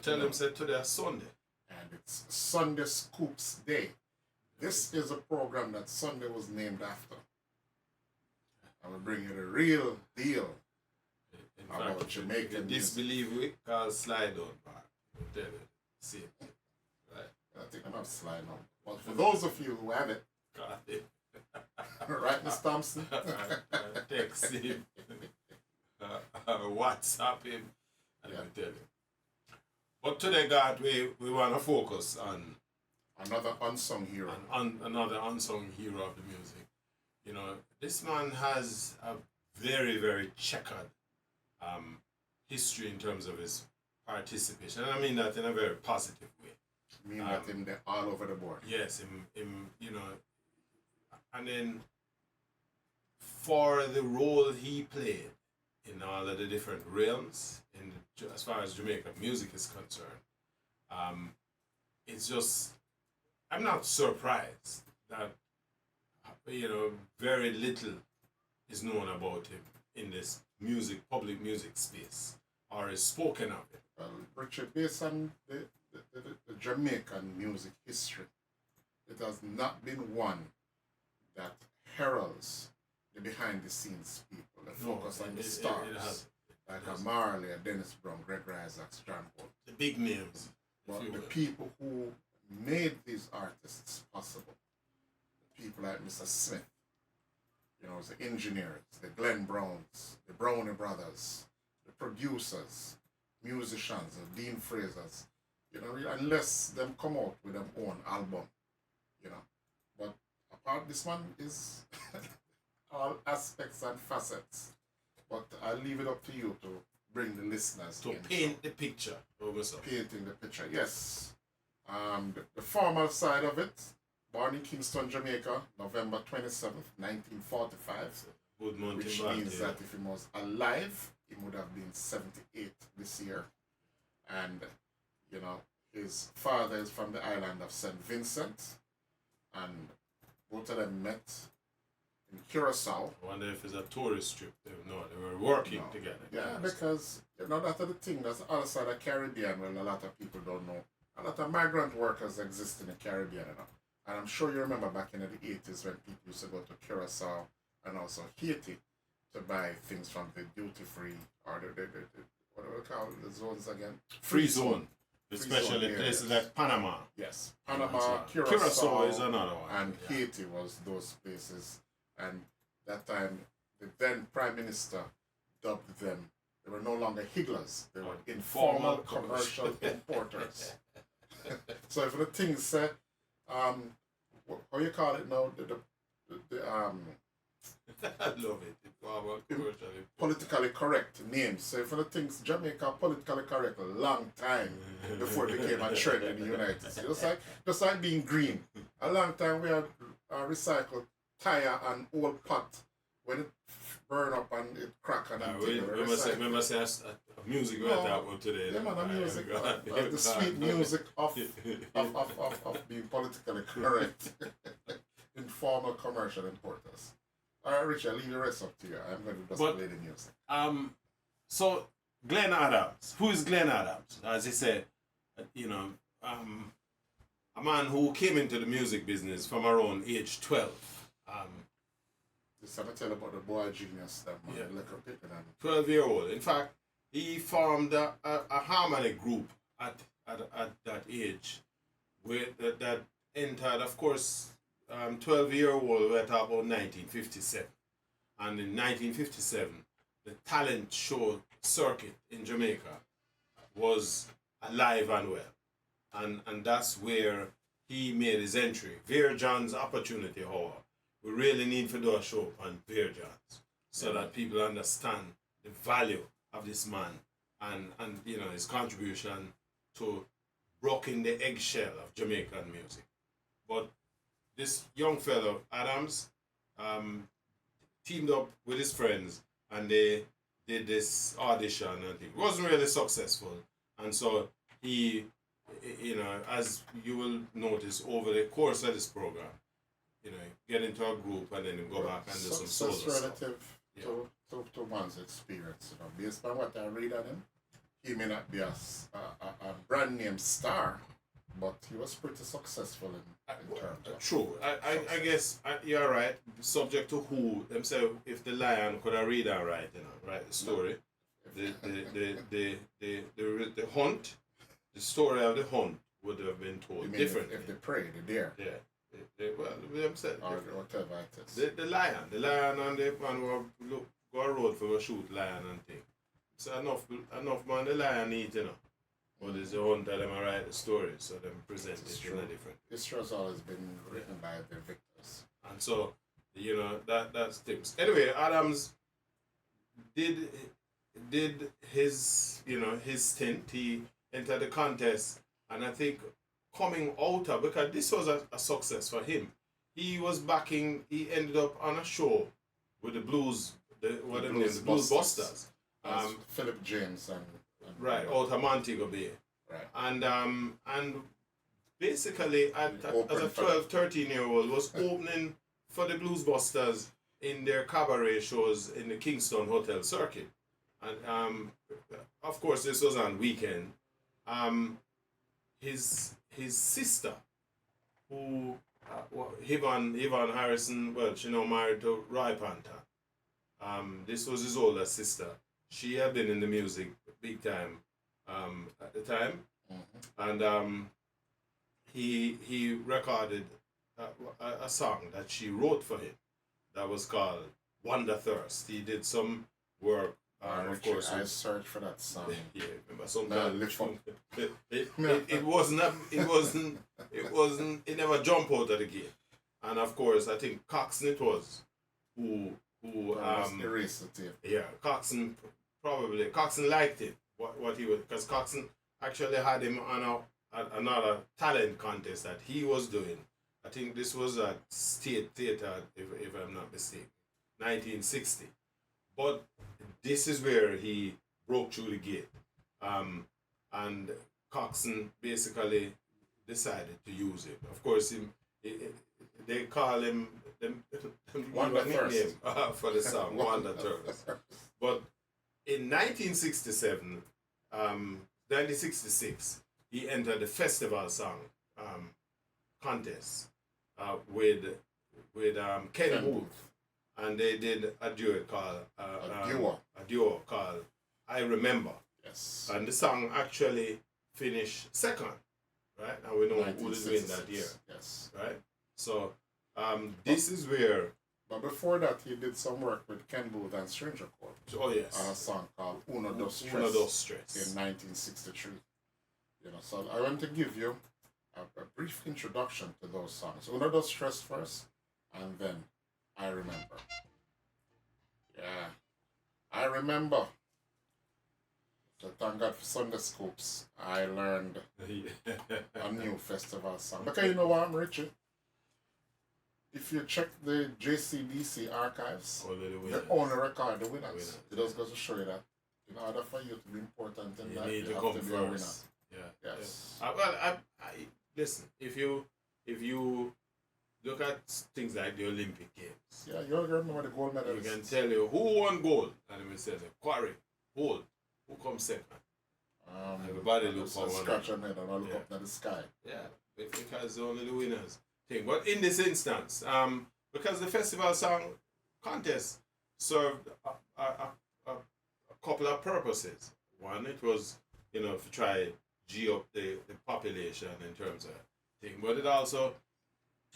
tell him say today is Sunday. And it's Sunday Scoops Day. This is a program that Sunday was named after. I will bring you the real deal about Jamaican music. Disbelieve we call slide on back. Tell you. See it. Right. I think I'm not sliding on. But for those of you who have it, Got it. right, Miss Thompson? Text him. WhatsApp him. And I tell you. But today, God, we want to focus on another unsung hero. Another unsung hero of the music. You know, this man has a very, very checkered history in terms of his participation. And I mean that in a very positive way. You mean that him all over the board? Yes, him, you know. And then for the role he played in all of the different realms, as far as Jamaican music is concerned, it's just, I'm not surprised that, you know, very little is known about him in this public music space, or is spoken of it. Well, Richard, based on the Jamaican music history, it has not been one that heralds the behind-the-scenes people, that focus on the stars, like a Marley, a Dennis Brown, Greg Isaacs, John Holt. The big names. But the people who made these artists possible, the people like Mr. Smith, you know, the engineers, the Glen Browns, the Brownie brothers, the producers, musicians, the Dean Frasers, you know, unless them come out with their own album, you know. But apart, this one is all aspects and facets. But I'll leave it up to you to bring the listeners to paint the picture. Painting the picture, yes. The formal side of it, born in Kingston, Jamaica, November 27th, 1945. Which means that if he was alive, he would have been 78 this year. And, you know, his father is from the island of St. Vincent. And both of them met in Curacao. I wonder if it's a tourist trip. No, they were working together. Yeah, because, you know, that's the thing. That's the other side of the Caribbean. Well, a lot of people don't know. A lot of migrant workers exist in the Caribbean, you know. And I'm sure you remember back in the 80s when people used to go to Curacao and also Haiti to buy things from the duty-free, or the what do we call the zones again? Free zone. Especially places like Panama. Yes. Panama, Curacao is another one. And Haiti was those places. And that time, the then Prime Minister dubbed them, they were no longer higglers, they were informal commercial importers. So if the thing said, how you call it now, I love it. Politically correct names. So if the things Jamaica politically correct a long time before it became a trend in the United States. Just like being green. A long time we had recycled tire and old pot. When it burn up and it crack and remember say a music we had that one today. Yeah, man, the music, the sweet music of being politically correct. Informal commercial importers. All right, Richard, I'll leave the rest up to you. I'm going to just play the music. So Glen Adams. Who is Glen Adams? As he said, you know, a man who came into the music business from around age 12. Just have to tell about the boy genius that man, yeah. like a picking 12-year-old. In fact, he formed a harmony group at that age, that entered, of course, 12-year-old, we're talking about 1957. And in 1957, the talent show circuit in Jamaica was alive and well. And that's where he made his entry. Veer John's opportunity, however. We really need to do a show on Veer John's so that people understand the value of this man and you know, his contribution to breaking the eggshell of Jamaican music. But this young fellow, Adams, teamed up with his friends and they did this audition and it wasn't really successful. And so he, you know, as you will notice over the course of this program, you know, get into a group and then go back and do some solo relative stuff. to one's experience. You know, based on what I read on him, he may not be a brand name star, but he was pretty successful in terms of True. I guess you're right. Subject to who themselves. If the lion could have read and write, write the story, the hunt, the story of the hunt would have been told differently. If they prey, the deer. Yeah. Well, themselves. Or whatever it is. The lion and the man who go a road for a shoot lion and thing. So enough man the lion eat, But it's the hunter them write the story, so them present it in a different. History has always been written by the victors. And so, that's things. Anyway, Adams did his his stint. He entered the contest, and I think coming out of, because this was a success for him. He ended up on a show with the Blues, the Blues Busters. Philip James and right, out of Montego Bay. Right. And basically as a 12, 13-year-old was opening for the Blues Busters in their cabaret shows in the Kingston Hotel circuit. And of course this was on weekend. His sister, who Yvonne Harrison, well, she now married to Roy Panther. This was his older sister. She had been in the music big time at the time, and he recorded a song that she wrote for him that was called Wonder Thirst. He did some work. Of course, I searched for that song. Yeah, remember sometimes it never jumped out of the gate. And of course, I think Coxon it was who erased the tape. Yeah, Coxon liked it. What he was, because Coxon actually had him on another talent contest that he was doing. I think this was at State Theatre, if I'm not mistaken, 1960. But this is where he broke through the gate. And Coxon basically decided to use it. Of course, they call him Wonder nickname for the song, Wonder Thirst. But in 1967, 1966, he entered the festival song contest with Ken Booth. And they did a duet called a duo called I Remember. Yes. And the song actually finished second, right? And we know who did win that year. Yes. Right? So this is where. But before that, he did some work with Ken Booth and Stranger Corp. Oh yes. On a song called Uno Dos Stress. Uno Dos Stress. In 1963. So I want to give you a brief introduction to those songs. Uno Dos Stress first, and then I Remember. Yeah. I remember. So thank God for Sunday Scoops. I learned a new festival song. Because you know what, Richie? If you check the JCDC archives, they only record the winners. It just goes to show you that in order for you to be important in that, you have to be a winner. Yeah. Yes. Yeah. Well, listen. If you look at things like the Olympic Games. Yeah, you remember the gold medalists. You can tell you who won gold, and we say Quarry, gold. Who comes second? Everybody look for one. Scratch your head and I'll look up to the sky. Yeah, because they're only the winners thing. But in this instance, because the festival song contest served a couple of purposes. One, it was to try G up the population in terms of thing, but it also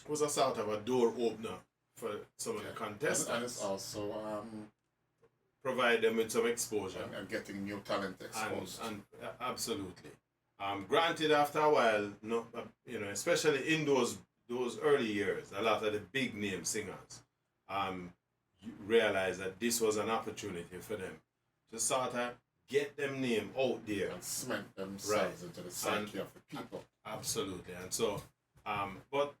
was a sort of a door opener for some of the contestants. And it's also provide them with some exposure. And getting new talent exposed. And absolutely. Granted, after a while, especially in those early years, a lot of the big name singers realized that this was an opportunity for them to sort of get them name out there. And cement themselves into the psyche of the people. Absolutely. And so, but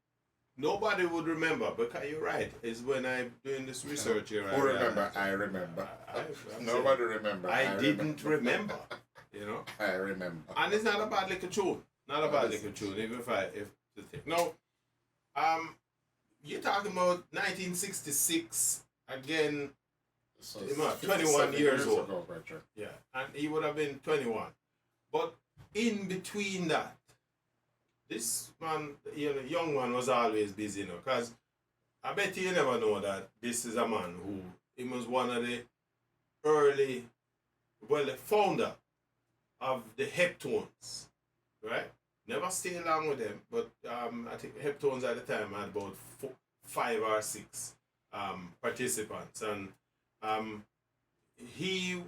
nobody would remember, because you're right, is when I'm doing this research here. Who remember? I remember. Nobody remember. I didn't remember. I remember. And it's not a bad little tune. Not a bad little tune, even if the thing. No, you're talking about 1966, again, So He was 21 57 years old. ago, Richard. Yeah, and he would have been 21. But in between that, this man, young man was always busy, because I bet you never know that this is a man who, he was one of the early, the founder of the Heptones, right? Never stay along with them, but I think Heptones at the time had about 5 or 6 participants, and he,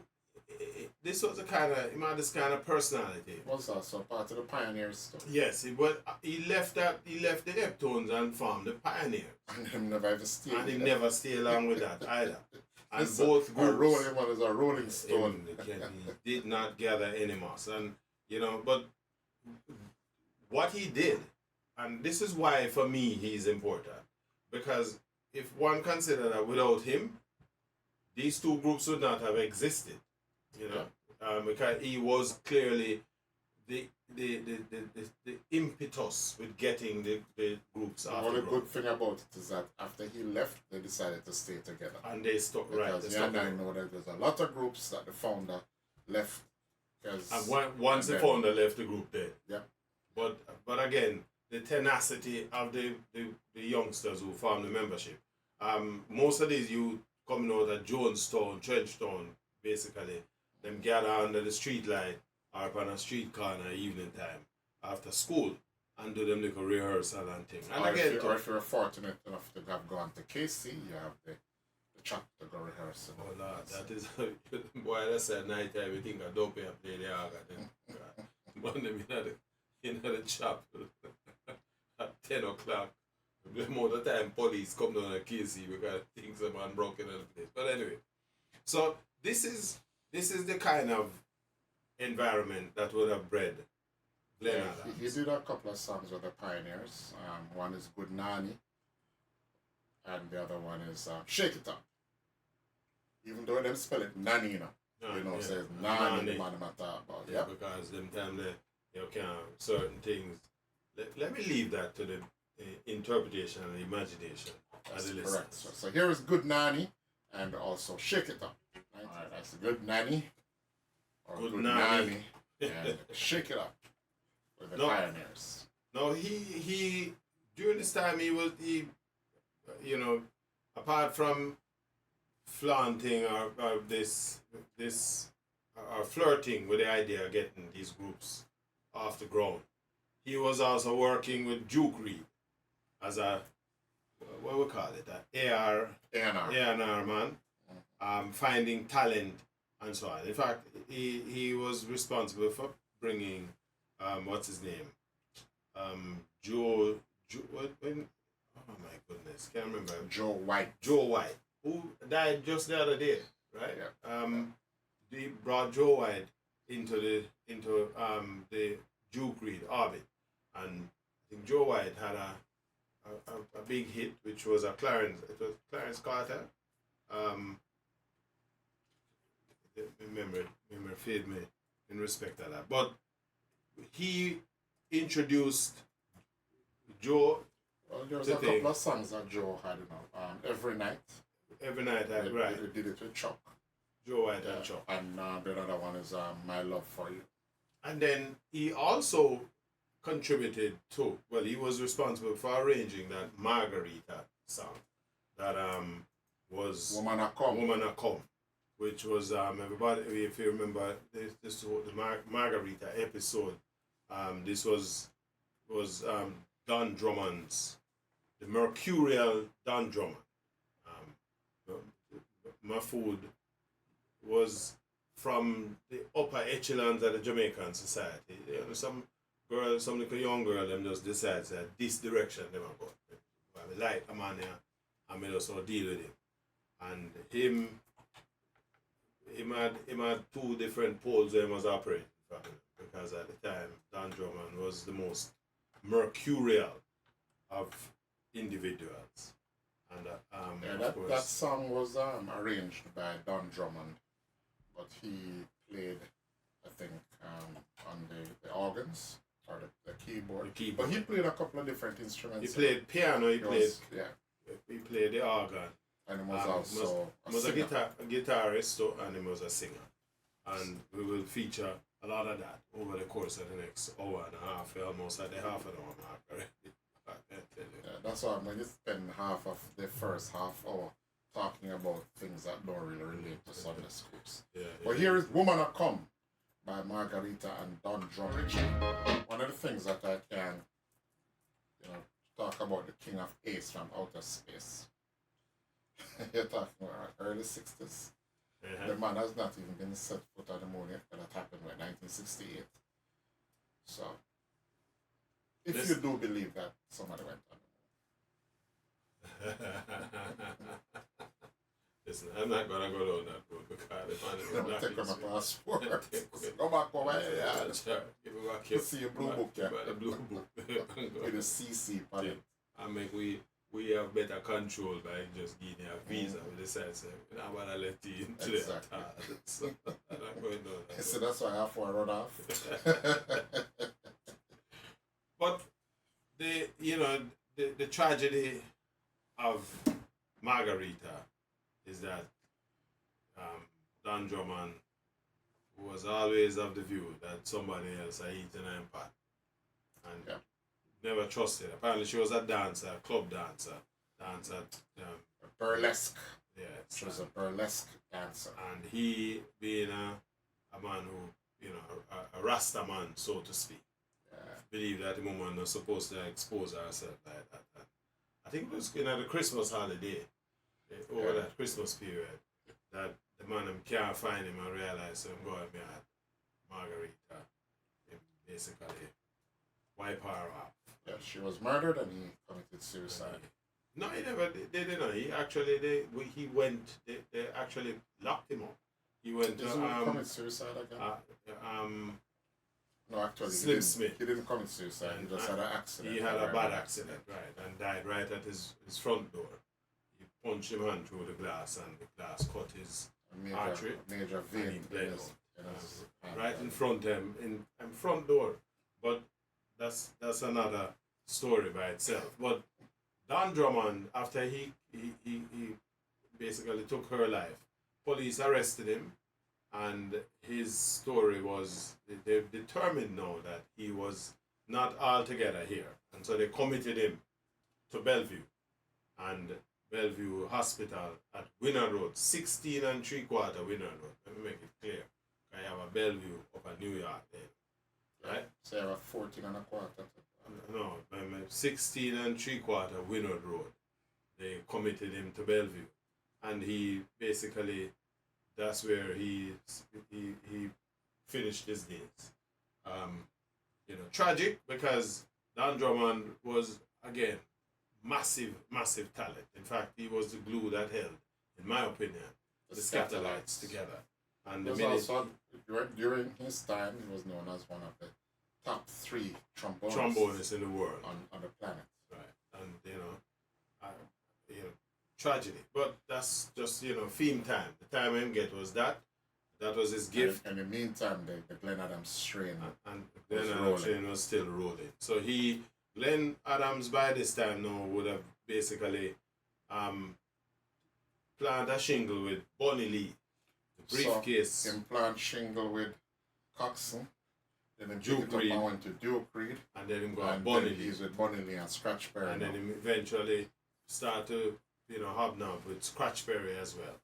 this was a kind of, he had this kind of personality. Was also part of the Pioneers too. Yes, he left the Heptones and formed the Pioneers. And him never ever stayed. And he there. never stay along with that either. And Listen, both groups. A rolling one is a rolling stone. He did not gather any moss. And, but what he did, and this is why for me he's important, because if one considers that without him, these two groups would not have existed, because he was clearly the impetus with getting the groups The after. only good thing about it is that after he left, they decided to stay together. And they stuck, right. Because I know that there's a lot of groups that the founder left. And once the founder left, the group did. Yeah. But again, the tenacity of the youngsters who formed the membership. Most of these youth coming out of Jonestown, Trenchtown, basically, them gather under the street light or up on a street corner evening time after school and do them little rehearsal and thing. And again, if you're fortunate enough to have gone to KC, you have the chap to go rehearsal. Oh Lord, that is boy, that's at night time you think I don't pay and play the organ. Then them in the chapel at 10 o'clock. More of the time police come down to KC because things are man broken in the place. But anyway. So this is the kind of environment that would have bred Glen Adams. He did a couple of songs with the Pioneers. One is Good Nanny, and the other one is Shake It Up. Even though they spell it Nanny, says Nanny, the man I'm talking about. Yeah, because them time they can certain things. Let me leave that to the interpretation and imagination of the listeners. Correct. So here is Good Nanny and also Shake It Up. Right? All right, that's Good Nanny. Or Good Nanny. And Shake It Up with the Pioneers. No, he during this time he apart from flaunting or this or flirting with the idea of getting these groups off the ground, he was also working with Duke Reid as a, what we call it, A&R man, finding talent and so on. In fact, he was responsible for bringing, what's his name? Joe, oh my goodness, can't remember. Joe White, who died just the other day, right? Yeah. They brought Joe White into the Duke Reid orbit, and I think Joe White had a big hit, which was Clarence Carter. Remember fade me in respect of that, but he introduced Joe. Well, there was a couple of songs that Joe had, Every Night. Every Night, right. They did it with Chuck. Joe White and Chuck. And the other one is My Love for You. And then he also contributed to, he was responsible for arranging that Margarita song that was Woman A Come, which was everybody, if you remember this the Margarita episode, this was Don Drummond's, the mercurial Don Drummond. Mahfoud was from the upper echelons of the Jamaican society. Some little young girl, them just decides that this direction they want to go. I like a man here, and I just deal with him. And him had 2 different poles he was operating from, because at the time Don Drummond was the most mercurial of individuals. And that song was arranged by Don Drummond, but he played, I think, on the organs or the keyboard. But he played a couple of different instruments. He played piano. He played Yeah. He played the organ. And he was also a was singer. a guitarist, so, and he was a singer. And we will feature a lot of that over the course of the next hour and a half. We're almost at the half an hour mark already. I can tell you. Yeah, that's why I'm going to spend half of the first half hour talking about things that don't really relate to Sunday schools. Yeah, But here is Woman A Come by Margarita and Don Drummond. One of the things that I can, talk about the King of Ace from Outer Space. You're talking about early 60s. The man has not even been set foot on the moon yet. That happened in 1968. So, if you do believe that somebody went on Listen, I'm not gonna go down that road because the man is take on a passport. Go back over here. Yeah, give me back your See your blue book, yeah. The blue book. With a CC on it. I mean, we have better control by just giving you a visa. We decide, say, I want to let you into Exactly. that. So, I'm not going down that So that's why I have to run off. But the tragedy of Margarita is that Don Drummond was always of the view that somebody else had eaten an pot and never trusted. Apparently, she was a dancer, a club dancer, Burlesque. Yeah, She was a burlesque dancer. and he being a man who, a Rasta man, so to speak, believed that the woman was supposed to expose herself like that. And I think it was the Christmas holiday, over that Christmas period, that the man can't find him and realize him going behind Margarita, him basically wipe her off. Yeah, she was murdered and he committed suicide. No, he never. They didn't. He actually, he went. They actually locked him up. He went. Did he commit suicide again? No, actually, he didn't commit suicide. He just had an accident. He had a bad accident, right, and died right at his front door. He punched him hand through the glass, and the glass cut his artery. Major and he vein bled in out. his Right in front of him, in front door. But that's another story by itself. But Don Drummond, after he basically took her life, police arrested him, and his story was they determined now that he was not altogether here, and so they committed him to Bellevue, and Bellevue Hospital at Winner Road, 16 and 3/4 Winner Road. Let me make it clear. I have a Bellevue up at New York there, right? So you have a 14 and a quarter. No, 16 and 3/4 Winner Road. They committed him to Bellevue, and he basically, that's where he finished his days. Tragic because Don Drummond was again massive talent. In fact, he was the glue that held, in my opinion, the Scatterlights together. And during his time, he was known as one of the top 3 trombonists in the world on the planet. Right, and tragedy. But that's just theme time. The time him get was that. That was his gift. And in the meantime, the Glen Adams strain and Glen Adams strain was still rolling. So Glen Adams by this time now would have basically planted a shingle with Bonnie Lee, the briefcase. So, implant shingle with Coxsone. Then Duke Reid. Went to Duke Reid. And then him go on Bonnie Lee. He's with Bonnie Lee and Scratch Perry. And then him eventually start to, hobnob with Scratch Perry as well.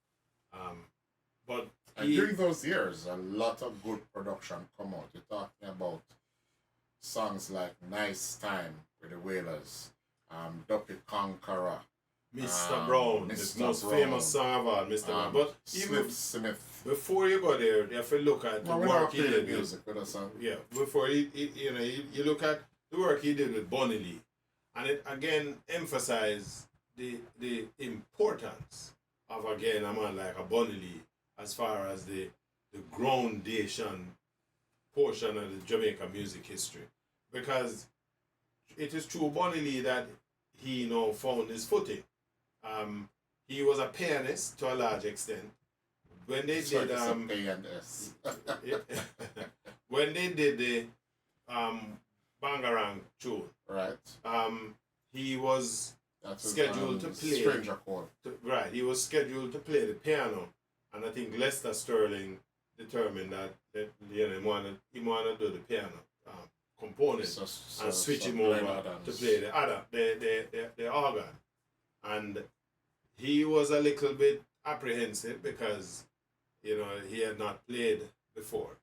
And during those years, a lot of good production come out. You're talking about songs like Nice Time with the Wailers, Duppy Conqueror, Mr. Brown, the most famous song of all, Mr. Brown. But even Smith. Before you go there, you have to look at the work he did. Music with us, yeah, before you look at the work he did with Bonnie Lee, and it again emphasized the importance of a man like a Bonnie Lee as far as the groundation portion of the Jamaica music history, because it is through Bonnie Lee that he found his footing. He was a pianist to a large extent. When they did when they did the Bangarang tune, right? He was That's scheduled to play. Stranger Call. Right, he was scheduled to play the piano, and I think Lester Sterling determined that he wanted to do the piano component and switch him over to play the organ, and he was a little bit apprehensive because he had not played before,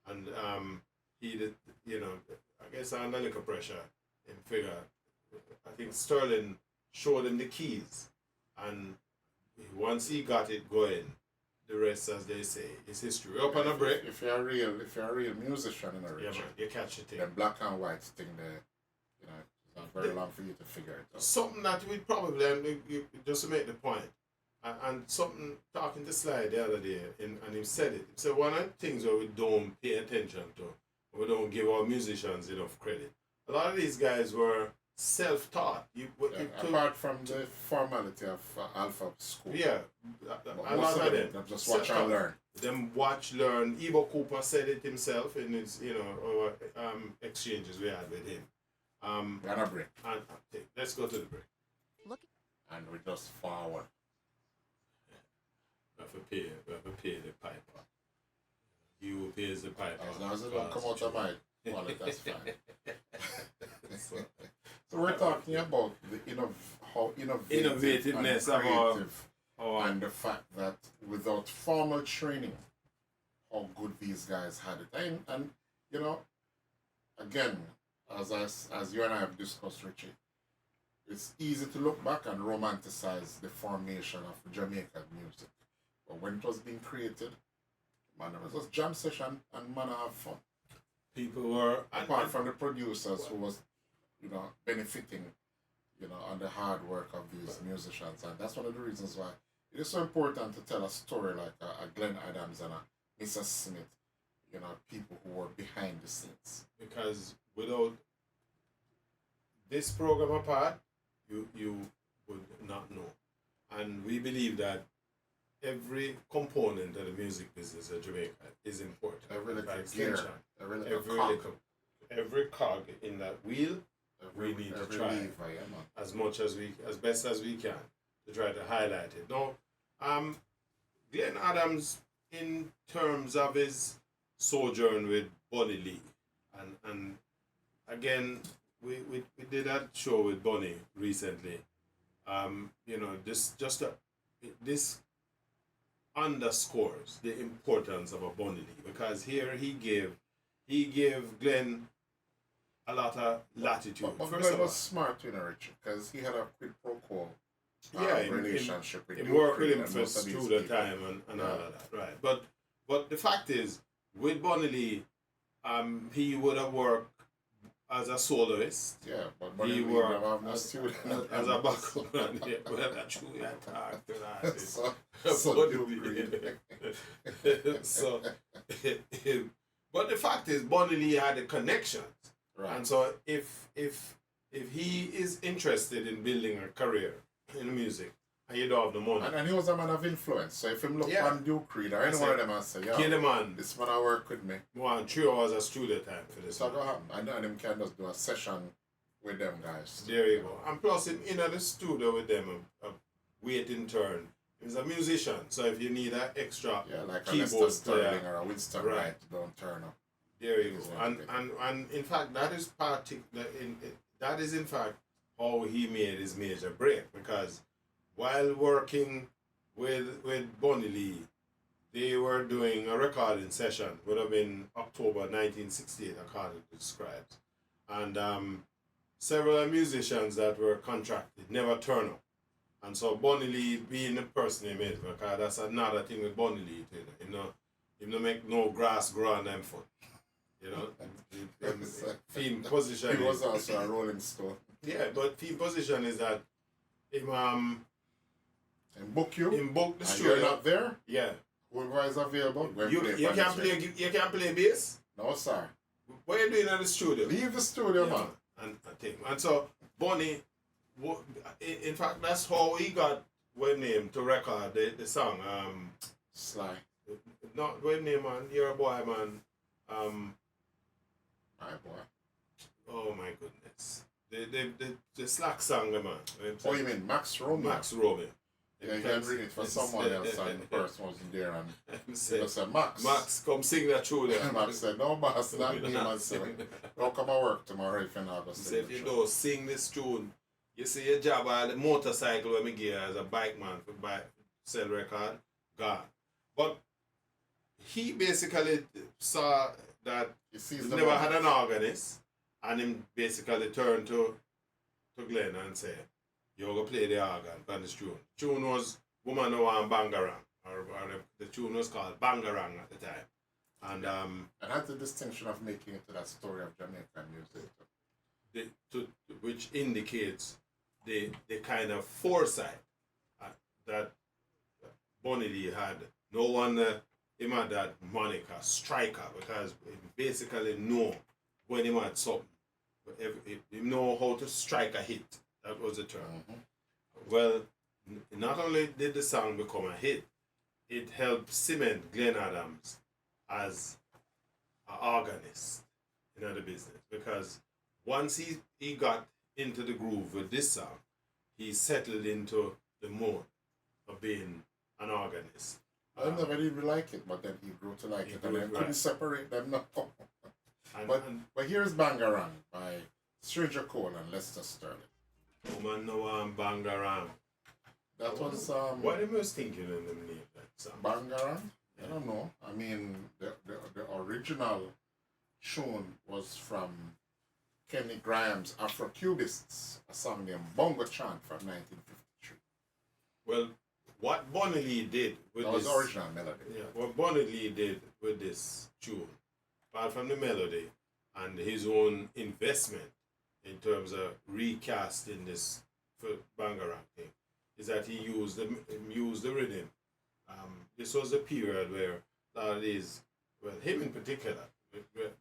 and he did I guess under little pressure in figure. I think Sterling showed him the keys, and once he got it going, the rest, as they say, is history. Up on a break. If you're a real musician in a region, yeah, man, you catch it. The black and white thing there, it's not very long for you to figure it out. Something that we probably, and just to make the point, and something talking to Sly the other day, and he said it. So one of the things where we don't pay attention to, we don't give our musicians enough credit. A lot of these guys were self-taught. Apart from the formality of Alpha School. Yeah, a lot of them just watch and learn. Them watch, learn. Ivo Cooper said it himself in his exchanges we had with him. We're on a break. Let's go to the break. And we just forward. We have to pay the piper. He who pays the piper. As long as it don't come out of my wallet, that's fine. So we're talking about the how innovativeness and creative and the fact that without formal training, how good these guys had it. And again, as you and I have discussed, Richie, it's easy to look back and romanticize the formation of Jamaican music. But when it was being created, man, it was just jam session and man have fun. People were apart from the producers who was, benefiting, on the hard work of these musicians, and that's one of the reasons why it is so important to tell a story like a Glen Adams and a Mrs. Smith, people who were behind the scenes. Because without this program apart, you would not know, and we believe that every component of the music business of Jamaica is important. Every little gear, every cog in that wheel, we need to try as best as we can to try to highlight it. Now, Glen Adams, in terms of his sojourn with Bonnie Lee, and again, we did that show with Bonnie recently. This underscores the importance of a Bonnie Lee, because here he gave Glen a lot of latitude. But Glen was smart, Richard, because he had a quid pro quo relationship with Duke Reid. He worked with him through the time and all of that, right? But the fact is, with Bonnie Lee, he would have worked as a soloist. Yeah, but Bonnie Lee would have no student. As a backup man, yeah, well, that's true. Yeah, talk to that. So Duke Reid. So, but the fact is, Bonnie Lee had a connection. Right. And so if he is interested in building a career in music, and you don't have the money. And he was a man of influence. So if him look on Duke Reid or any one of them and say, get the man. This man I work with me. 3 hours of studio time for this. So go happen. And him can just do a session with them guys. There you go. And plus him in the studio with them, a waiting turn. He's a musician. So if you need an extra like keyboard a Sterling or a Winston Wright, don't turn up. There you go. And in fact, that is in fact how he made his major break, because while working with Bonnie Lee, they were doing a recording session. Would have been October 1968, according to the scribes, and several musicians that were contracted never turn up, and so Bonnie Lee, being the person he made, because that's another thing with Bonnie Lee, you know, make no grass grow on them foot. Theme position. He was also a Rolling Stone. Yeah, but theme position is that him book the studio. You're not there. Yeah. Whoever is available. You can't play bass. No, sir. What are you doing at the studio? Leave the studio, man. And so Bonnie, in fact, that's how he got one name to record the song. Sly. Not one name, man. You're a boy, man. My boy. Oh my goodness. the slack song, man. Oh, you mean Max Romeo? Max Romeo. Yeah, you can read it for someone else and the person wasn't there and he said, Max. Max, come sing that tune there. And Max said, no, boss, not me myself. Don't come to work tomorrow if you're not going to sing. If you don't sing this tune, you see your job at the motorcycle when me gear as a bike man for buy, sell record, gone. But he basically saw that he never had an organist and him basically turned to Glen and said, you're going to play the organ on this tune. The tune was Woman No One Bangarang, or the tune was called Bangarang at the time. And had the distinction of making it to that story of Jamaican music. Which indicates the kind of foresight that Bonnie Lee had. No wonder him had that moniker, striker, because he basically know when he had something. He know how to strike a hit. That was the term. Mm-hmm. Well, not only did the song become a hit, it helped cement Glen Adams as an organist in the business. Because once he got into the groove with this song, he settled into the mode of being an organist. I never did like it, but then he grew to like it, and I couldn't separate them now. But here's Bangarang by Stranger Cole and Lester Sterling. Woman No One Bangarang. That was what am I thinking in the name that song? Bangarang? I don't know. I mean, the original tune was from Kenny Graham's Afro-Cubists, a song named Bongo Chant from 1953. Well, what Bonnie Lee did with that this... That was the original melody. Yeah, what Bonnie Lee did with this tune, apart from the melody and his own investment in terms of recasting this for Bangarang thing, is that he used the rhythm. This was a period where a lot of these, well, him in particular,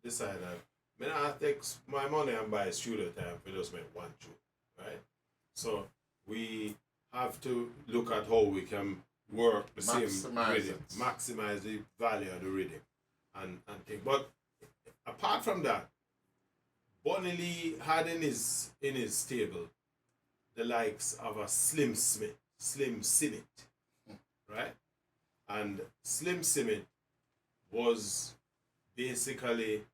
decided that, I take my money and buy studio time for just make one tune, right? So we have to look at how we can work the same rhythm, maximize the value of the rhythm and thing. But apart from that, Bonnie Lee had in his stable the likes of a Slim Simit, right? And Slim Simit was basically,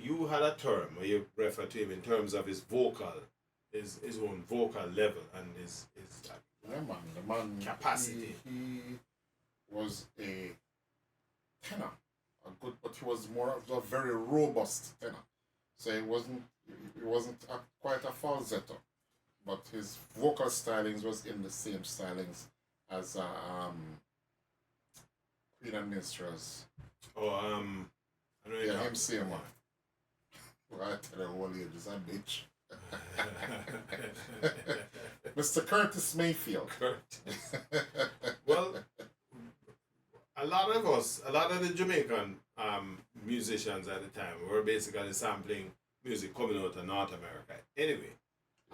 you had a term where you refer to him in terms of his vocal, his own vocal level and his the man capacity. He was a tenor, but he was more of a very robust tenor. So it wasn't quite a falsetto, but his vocal stylings was in the same stylings as Queen and Minstrels. Oh, I don't know. Yeah, him same one. Well, I tell you, all ages, a bitch. Mr. Curtis Mayfield. Well, a lot of the Jamaican musicians at the time were basically sampling music coming out of North America. Anyway,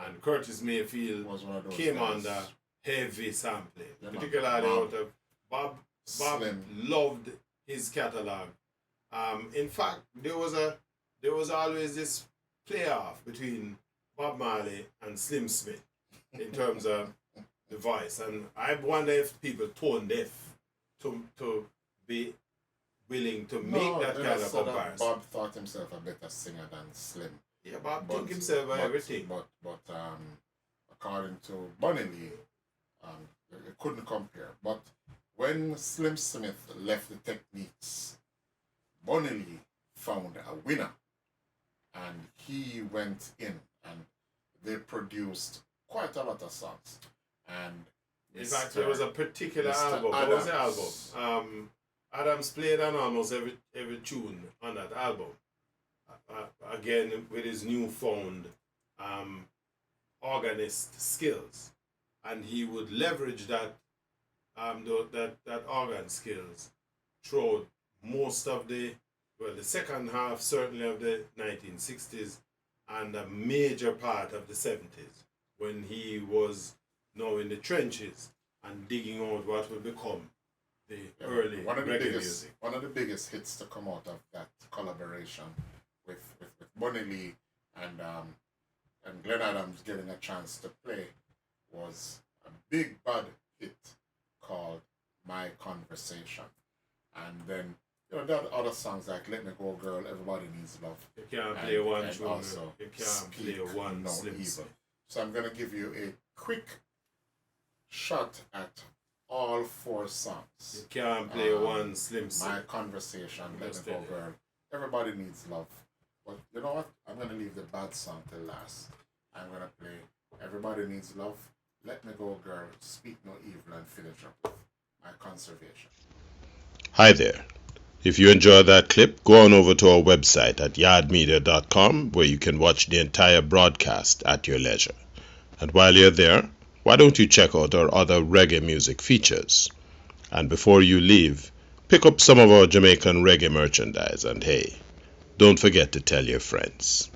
and Curtis Mayfield was one of those came guys. under heavy sampling, Yeah, particularly out of Bob. Bob Slim. loved his catalog. In fact, there was always this playoff between Bob Marley and Slim Smith in terms of the voice, and I wonder if people tone deaf to be willing to make that kind of comparison. Bob thought himself a better singer than Slim. Yeah, Bob took himself by everything. But according to Bonnie Lee, it couldn't compare. But when Slim Smith left the Techniques, Bonnie Lee found a winner, and he went in, and they produced quite a lot of songs. And in fact, there was a particular album. What was the album? Adams played on almost every tune on that album. Again, with his newfound organist skills, and he would leverage that organ skills throughout most of the second half, certainly of the 1960s, and a major part of the 70s, when he was now in the trenches and digging out what would become the early reggae music. One of the biggest hits to come out of that collaboration with Bonnie Lee and and Glen Adams getting a chance to play was a big bad hit called My Conversation. And then, there are other songs like Let Me Go Girl, Everybody Needs Love. You can't play one and tune. also You can't play Speak one No Slim. Evil. So I'm going to give you a quick shot at all 4 songs. You can't play one Slim. My Conversation, Let Me Go Girl, Everybody Needs Love. But you know what? I'm going to leave the bad song till last. I'm going to play Everybody Needs Love, Let Me Go Girl, Speak No Evil, and finish up with My Conservation. Hi there. If you enjoyed that clip, go on over to our website at yardmedia.com where you can watch the entire broadcast at your leisure. And while you're there, why don't you check out our other reggae music features? And before you leave, pick up some of our Jamaican reggae merchandise, and hey, don't forget to tell your friends.